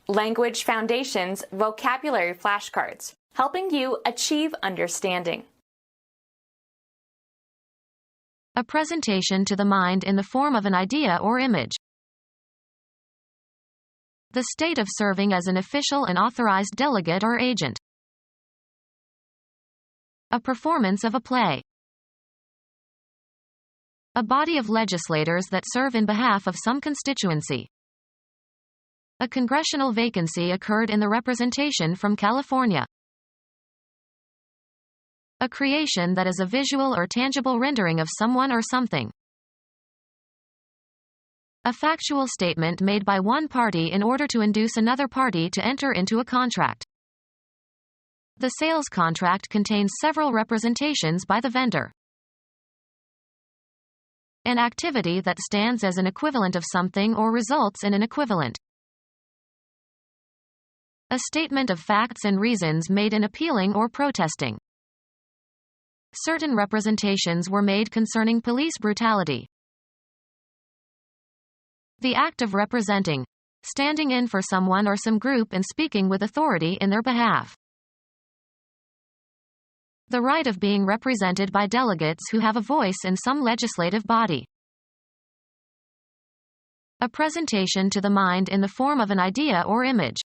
Language Foundations Vocabulary Flashcards, helping you achieve understanding. A presentation to the mind in the form of an idea or image. The state of serving as an official and authorized delegate or agent. A performance of a play. A body of legislators that serve in behalf of some constituency. A congressional vacancy occurred in the representation from California. A creation that is a visual or tangible rendering of someone or something. A factual statement made by one party in order to induce another party to enter into a contract. The sales contract contains several representations by the vendor. An activity that stands as an equivalent of something or results in an equivalent. A statement of facts and reasons made in appealing or protesting. Certain representations were made concerning police brutality. The act of representing, standing in for someone or some group and speaking with authority in their behalf. The right of being represented by delegates who have a voice in some legislative body. A presentation to the mind in the form of an idea or image.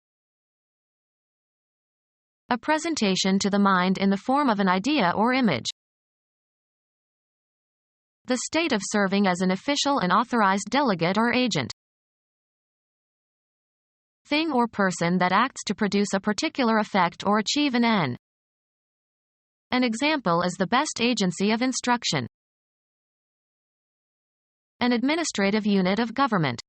A presentation to the mind in the form of an idea or image. The state of serving as an official and authorized delegate or agent. Thing or person that acts to produce a particular effect or achieve an end. An example is the best agency of instruction. An administrative unit of government.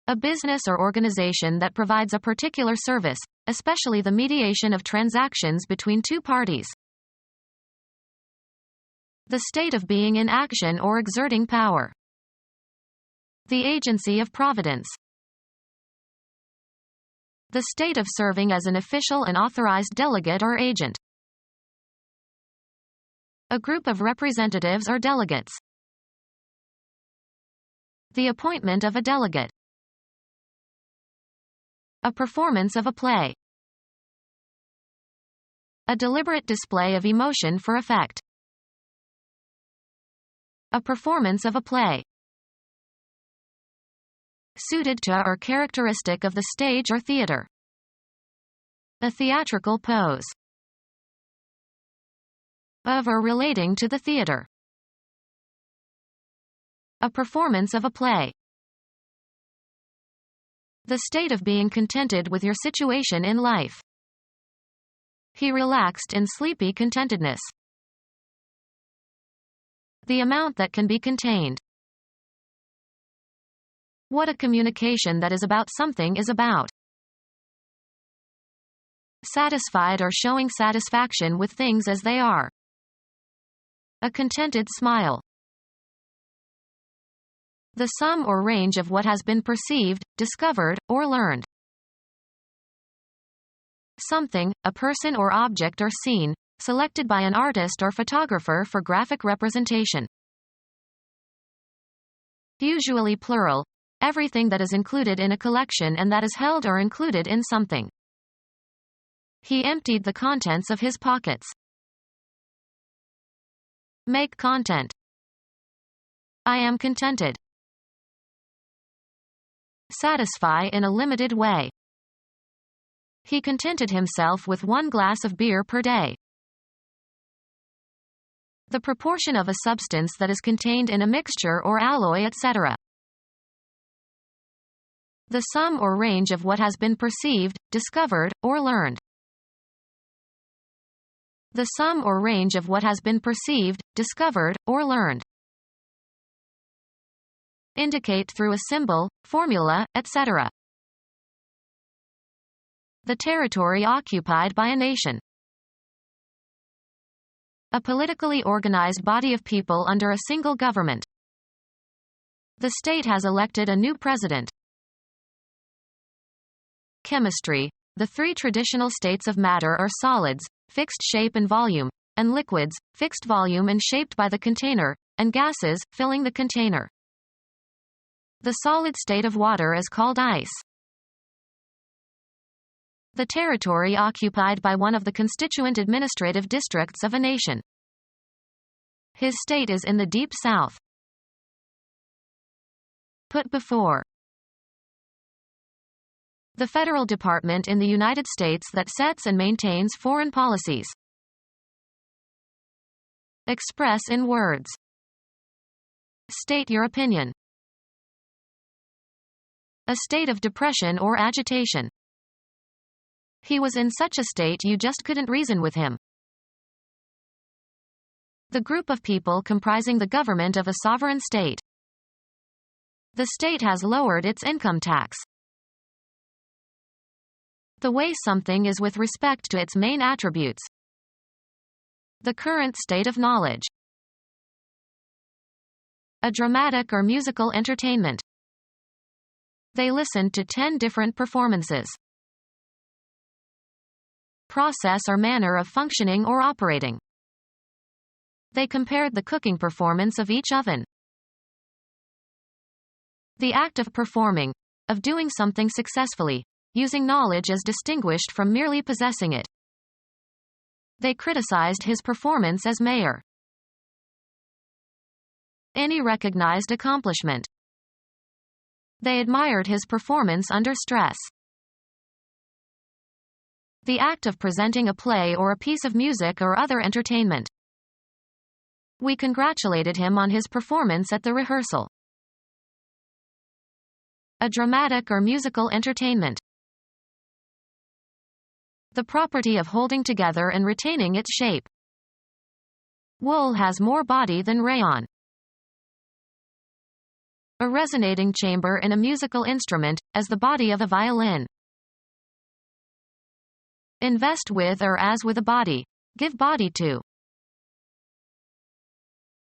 A business or organization that provides a particular service, especially the mediation of transactions between two parties. The state of being in action or exerting power. The agency of providence. The state of serving as an official and authorized delegate or agent. A group of representatives or delegates. The appointment of a delegate. A performance of a play. A deliberate display of emotion for effect. A performance of a play. Suited to or characteristic of the stage or theater. A theatrical pose. Of or relating to the theater. A performance of a play. The state of being contented with your situation in life. He relaxed in sleepy contentedness. The amount that can be contained. What a communication that is about something is about. Satisfied or showing satisfaction with things as they are. A contented smile. The sum or range of what has been perceived, discovered, or learned. Something, a person or object or scene, selected by an artist or photographer for graphic representation. Usually plural, everything that is included in a collection and that is held or included in something. He emptied the contents of his pockets. Make content. I am contented. Satisfy in a limited way. He contented himself with 1 glass of beer per day. The proportion of a substance that is contained in a mixture or alloy, etc. The sum or range of what has been perceived, discovered, or learned. The sum or range of what has been perceived, discovered, or learned. Indicate through a symbol, formula, etc. The territory occupied by a nation. A politically organized body of people under a single government. The state has elected a new president. Chemistry. The 3 traditional states of matter are solids, fixed shape and volume, and liquids, fixed volume and shaped by the container, and gases, filling the container. The solid state of water is called ice. The territory occupied by one of the constituent administrative districts of a nation. His state is in the deep south. Put before. The federal department in the United States that sets and maintains foreign policies. Express in words. State your opinion. A state of depression or agitation. He was in such a state you just couldn't reason with him. The group of people comprising the government of a sovereign state. The state has lowered its income tax. The way something is with respect to its main attributes. The current state of knowledge. A dramatic or musical entertainment. They listened to 10 different performances. Process or manner of functioning or operating. They compared the cooking performance of each oven. The act of performing, of doing something successfully, using knowledge as distinguished from merely possessing it. They criticized his performance as mayor. Any recognized accomplishment. They admired his performance under stress. The act of presenting a play or a piece of music or other entertainment. We congratulated him on his performance at the rehearsal. A dramatic or musical entertainment. The property of holding together and retaining its shape. Wool has more body than rayon. A resonating chamber in a musical instrument, as the body of a violin. Invest with or as with a body. Give body to.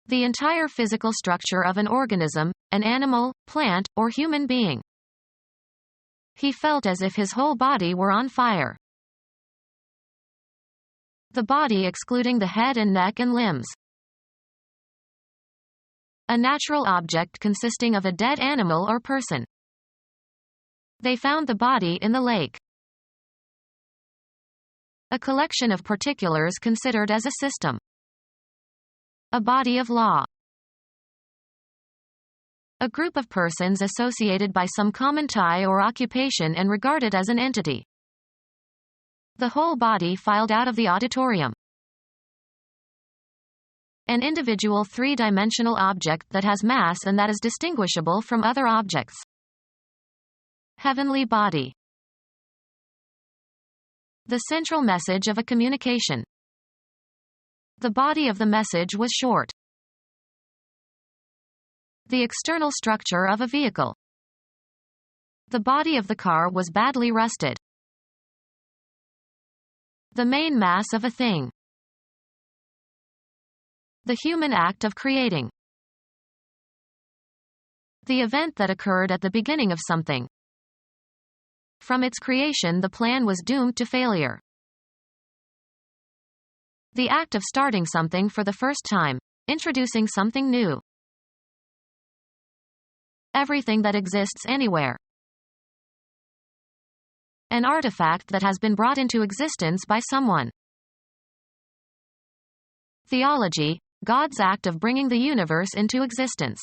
The entire physical structure of an organism, an animal, plant, or human being. He felt as if his whole body were on fire. The body excluding the head and neck and limbs. A natural object consisting of a dead animal or person. They found the body in the lake. A collection of particulars considered as a system. A body of law. A group of persons associated by some common tie or occupation and regarded as an entity. The whole body filed out of the auditorium. An individual three-dimensional object that has mass and that is distinguishable from other objects. Heavenly body. The central message of a communication. The body of the message was short. The external structure of a vehicle. The body of the car was badly rusted. The main mass of a thing. The human act of creating. The event that occurred at the beginning of something. From its creation the plan was doomed to failure. The act of starting something for the first time, introducing something new. Everything that exists anywhere. An artifact that has been brought into existence by someone. Theology, God's act of bringing the universe into existence.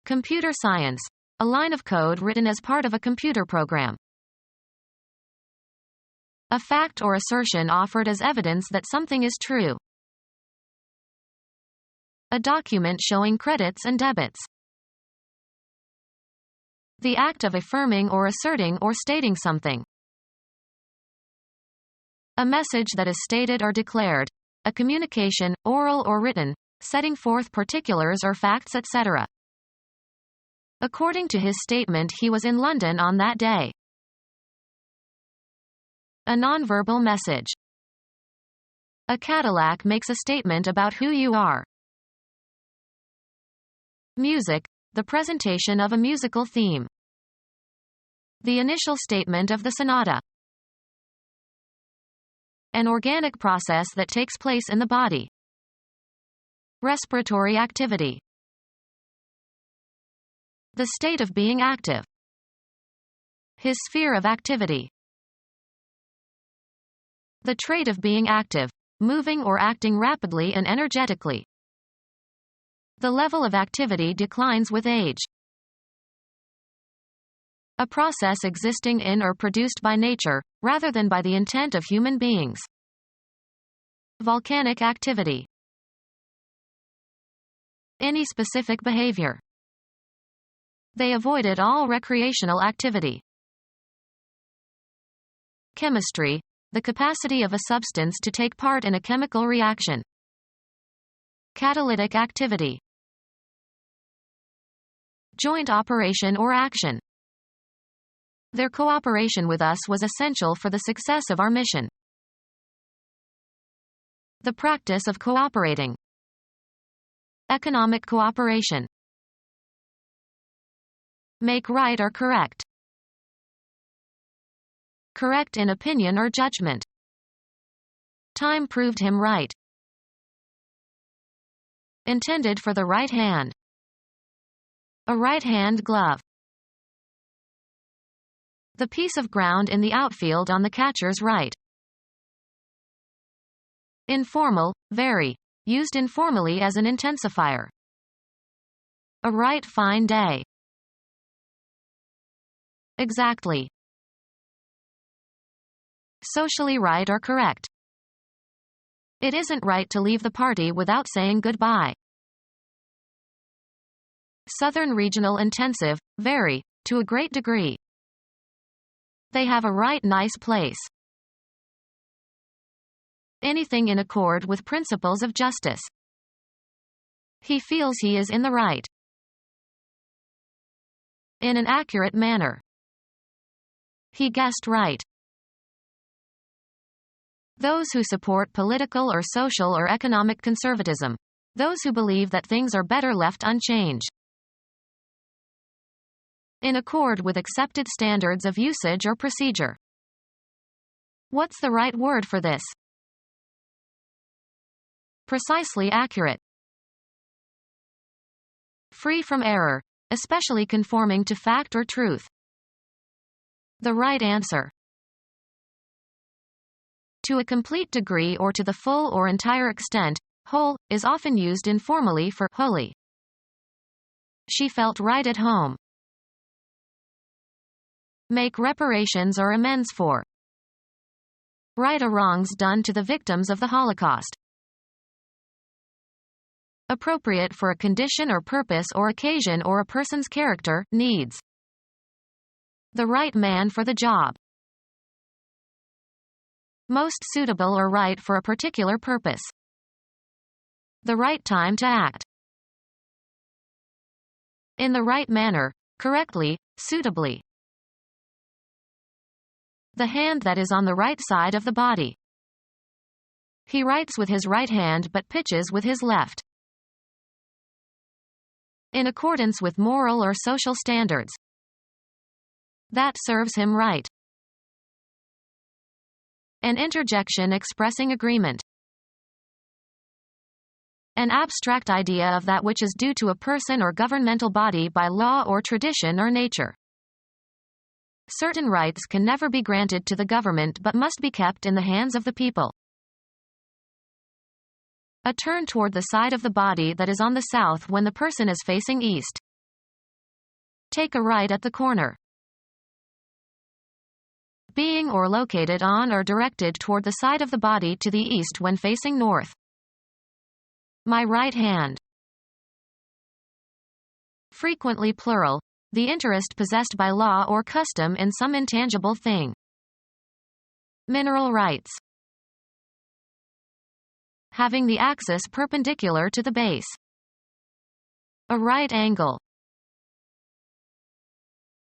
Computer science, a line of code written as part of a computer program. A fact or assertion offered as evidence that something is true. A document showing credits and debits. The act of affirming or asserting or stating something. A message that is stated or declared. A communication, oral or written, setting forth particulars or facts, etc. According to his statement, he was in London on that day. A nonverbal message. A Cadillac makes a statement about who you are. Music, the presentation of a musical theme. The initial statement of the sonata. An organic process that takes place in the body. Respiratory activity. The state of being active. His sphere of activity. The trait of being active, moving or acting rapidly and energetically. The level of activity declines with age. A process existing in or produced by nature, rather than by the intent of human beings. Volcanic activity. Any specific behavior. They avoided all recreational activity. Chemistry, the capacity of a substance to take part in a chemical reaction. Catalytic activity. Joint operation or action. Their cooperation with us was essential for the success of our mission. The practice of cooperating. Economic cooperation. Make right or correct. Correct in opinion or judgment. Time proved him right. Intended for the right hand. A right-hand glove. The piece of ground in the outfield on the catcher's right. Informal, very. Used informally as an intensifier. A right fine day. Exactly. Socially right or correct. It isn't right to leave the party without saying goodbye. Southern regional intensive, very, to a great degree. They have a right nice place. Anything in accord with principles of justice. He feels he is in the right. In an accurate manner. He guessed right. Those who support political or social or economic conservatism. Those who believe that things are better left unchanged. In accord with accepted standards of usage or procedure. What's the right word for this? Precisely accurate. Free from error, especially conforming to fact or truth. The right answer. To a complete degree or to the full or entire extent, whole, is often used informally for wholly. She felt right at home. Make reparations or amends for. Right or wrongs done to the victims of the Holocaust. Appropriate for a condition or purpose or occasion or a person's character, needs. The right man for the job. Most suitable or right for a particular purpose. The right time to act. In the right manner, correctly, suitably. The hand that is on the right side of the body. He writes with his right hand but pitches with his left. In accordance with moral or social standards. That serves him right. An interjection expressing agreement. An abstract idea of that which is due to a person or governmental body by law or tradition or nature. Certain rights can never be granted to the government but must be kept in the hands of the people. A turn toward the side of the body that is on the south when the person is facing east. Take a right at the corner. Being or located on or directed toward the side of the body to the east when facing north. My right hand. Frequently plural, the interest possessed by law or custom in some intangible thing. Mineral rights. Having the axis perpendicular to the base. A right angle.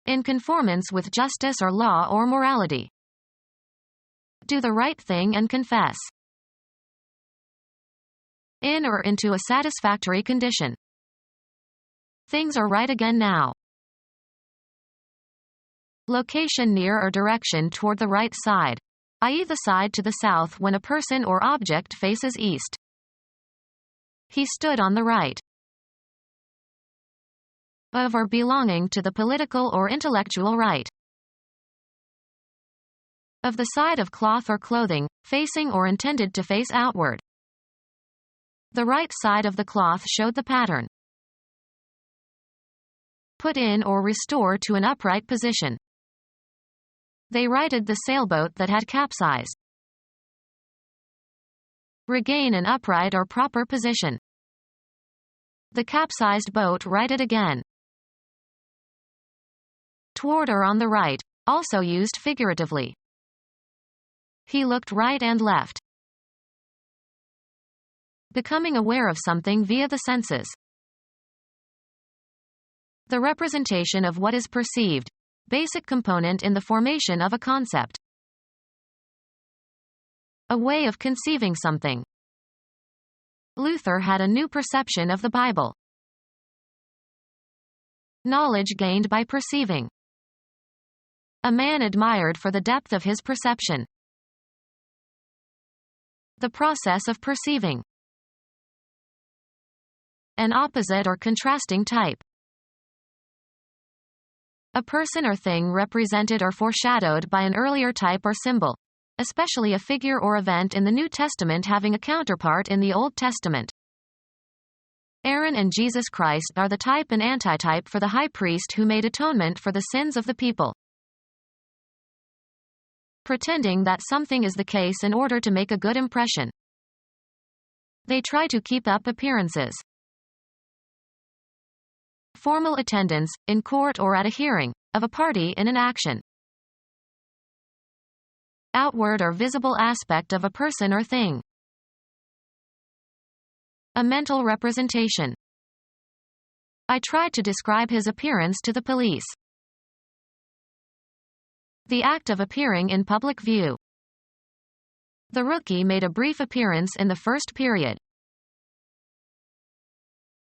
In conformance with justice or law or morality. Do the right thing and confess. In or into a satisfactory condition. Things are right again now. Location near or direction toward the right side, i.e. the side to the south when a person or object faces east. He stood on the right. of or belonging to the political or intellectual right. Of the side of cloth or clothing, facing or intended to face outward. The right side of the cloth showed the pattern. Put in or restore to an upright position. They righted the sailboat that had capsized. Regain an upright or proper position. The capsized boat righted again. Toward or on the right, also used figuratively. He looked right and left. Becoming aware of something via the senses. The representation of what is perceived, basic component in the formation of a concept. A way of conceiving something. Luther had a new perception of the Bible. Knowledge gained by perceiving. A man admired for the depth of his perception. The process of perceiving. An opposite or contrasting type. A person or thing represented or foreshadowed by an earlier type or symbol, especially a figure or event in the New Testament having a counterpart in the Old Testament. Aaron and Jesus Christ are the type and antitype for the high priest who made atonement for the sins of the people. Pretending that something is the case in order to make a good impression. They try to keep up appearances. Formal attendance, in court or at a hearing, of a party in an action. Outward or visible aspect of a person or thing. A mental representation. I tried to describe his appearance to the police. The act of appearing in public view. The rookie made a brief appearance in the first period.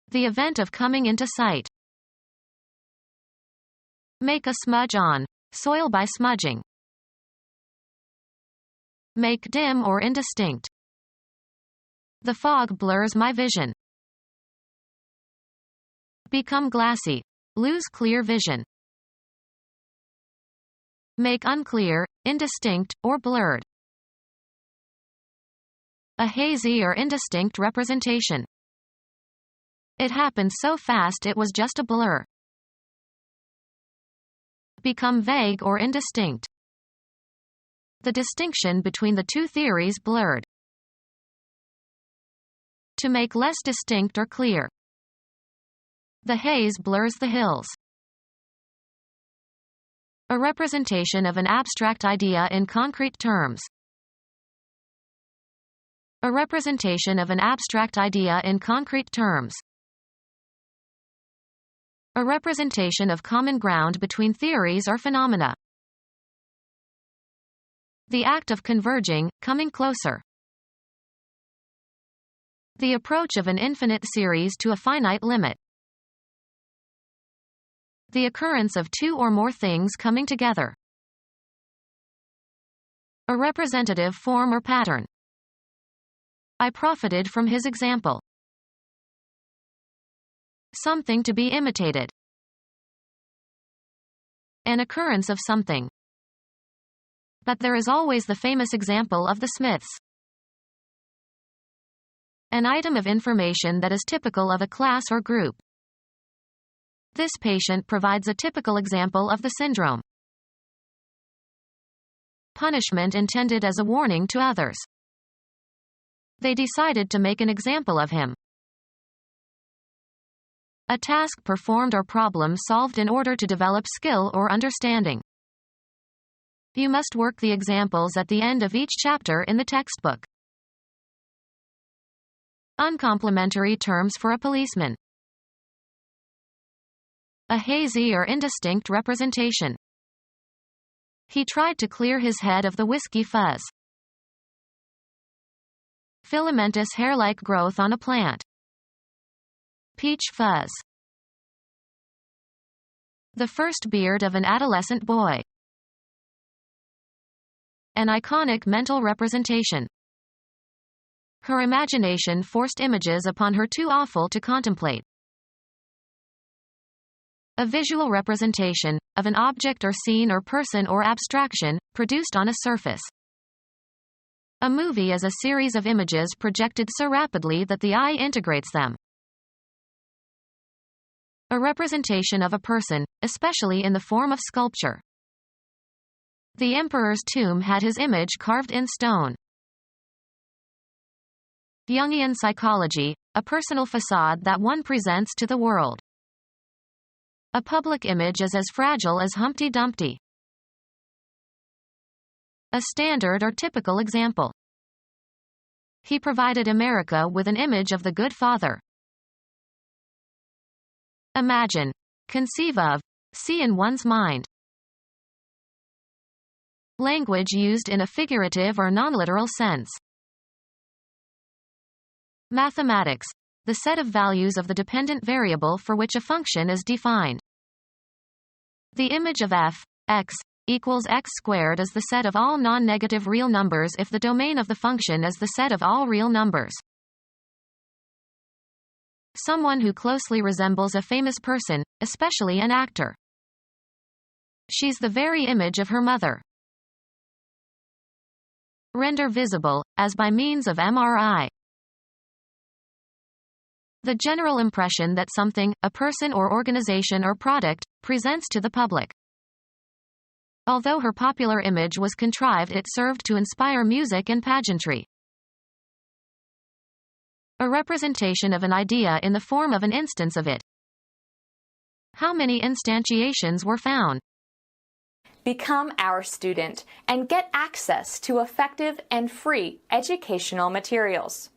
The event of coming into sight. Make a smudge on. Soil by smudging. Make dim or indistinct. The fog blurs my vision. Become glassy. Lose clear vision. Make unclear, indistinct, or blurred. A hazy or indistinct representation. It happened so fast it was just a blur. Become vague or indistinct. The distinction between the two theories blurred. To make less distinct or clear. The haze blurs the hills. A representation of an abstract idea in concrete terms. A representation of an abstract idea in concrete terms. A representation of common ground between theories or phenomena. The act of converging, coming closer. The approach of an infinite series to a finite limit. The occurrence of two or more things coming together. A representative form or pattern. I profited from his example. Something to be imitated. An occurrence of something. But there is always the famous example of the Smiths. An item of information that is typical of a class or group. This patient provides a typical example of the syndrome. Punishment intended as a warning to others. They decided to make an example of him. A task performed or problem solved in order to develop skill or understanding. You must work the examples at the end of each chapter in the textbook. Uncomplimentary terms for a policeman. A hazy or indistinct representation. He tried to clear his head of the whiskey fuzz. Filamentous hair-like growth on a plant. Peach fuzz. The first beard of an adolescent boy. An iconic mental representation. Her imagination forced images upon her too awful to contemplate. A visual representation of an object or scene or person or abstraction, produced on a surface. A movie is a series of images projected so rapidly that the eye integrates them. A representation of a person, especially in the form of sculpture. The emperor's tomb had his image carved in stone. Jungian psychology, a personal facade that one presents to the world. A public image is as fragile as Humpty Dumpty. A standard or typical example. He provided America with an image of the good father. Imagine, conceive of, see in one's mind. Language used in a figurative or non-literal sense. Mathematics, the set of values of the dependent variable for which a function is defined. The image of f, x, equals x squared is the set of all non-negative real numbers if the domain of the function is the set of all real numbers. Someone who closely resembles a famous person, especially an actor. She's the very image of her mother. Render visible, as by means of MRI. The general impression that something, a person or organization or product, presents to the public. Although her popular image was contrived, it served to inspire music and pageantry. A representation of an idea in the form of an instance of it. How many instantiations were found? Become our student and get access to effective and free educational materials.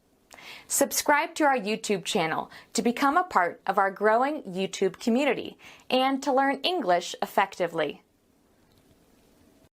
Subscribe to our YouTube channel to become a part of our growing YouTube community and to learn English effectively.